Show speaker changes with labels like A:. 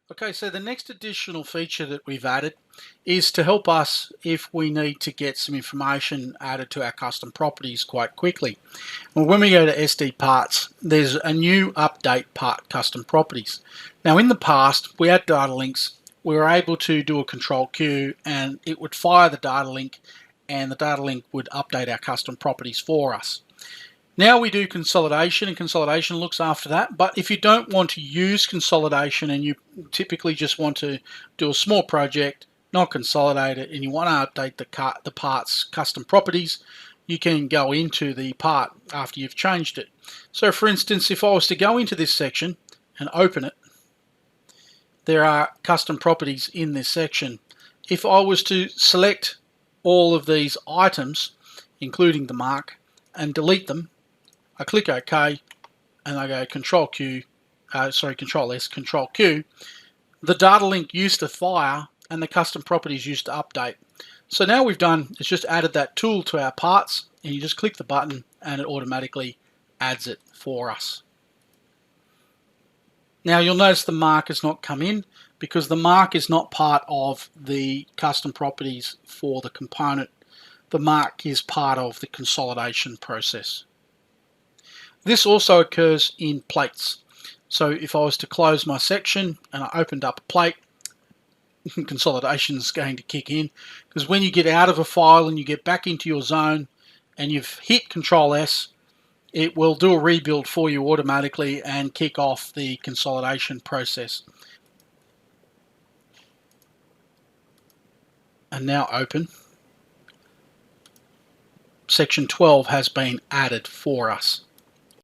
A: Okay, so the next additional feature that we've added is to help us if we need to get some information added to our custom properties quite quickly. Well, when we go to SD parts, there's a new update part custom properties. Now in the past, we had data links. We were able to do a control Q and it would fire the data link and the data link would update our custom properties for us. Now we do consolidation, and consolidation looks after that. But if you don't want to use consolidation and you typically just want to do a small project, not consolidate it, and you want to update the part's custom properties, you can go into the part after you've changed it. So for instance, if I was to go into this section and open it, there are custom properties in this section. If I was to select all of these items, including the mark, and delete them, I click OK and I go Control S, Control Q. The data link used to fire and the custom properties used to update. So now we've done is just added that tool to our parts, and you just click the button and it automatically adds it for us. Now you'll notice the mark has not come in because the mark is not part of the custom properties for the component. The mark is part of the consolidation process. This also occurs in plates. So if I was to close my section and I opened up a plate, consolidation is going to kick in, because when you get out of a file and you get back into your zone and you've hit Control S, it will do a rebuild for you automatically and kick off the consolidation process. And now open. Section 12 has been added for us.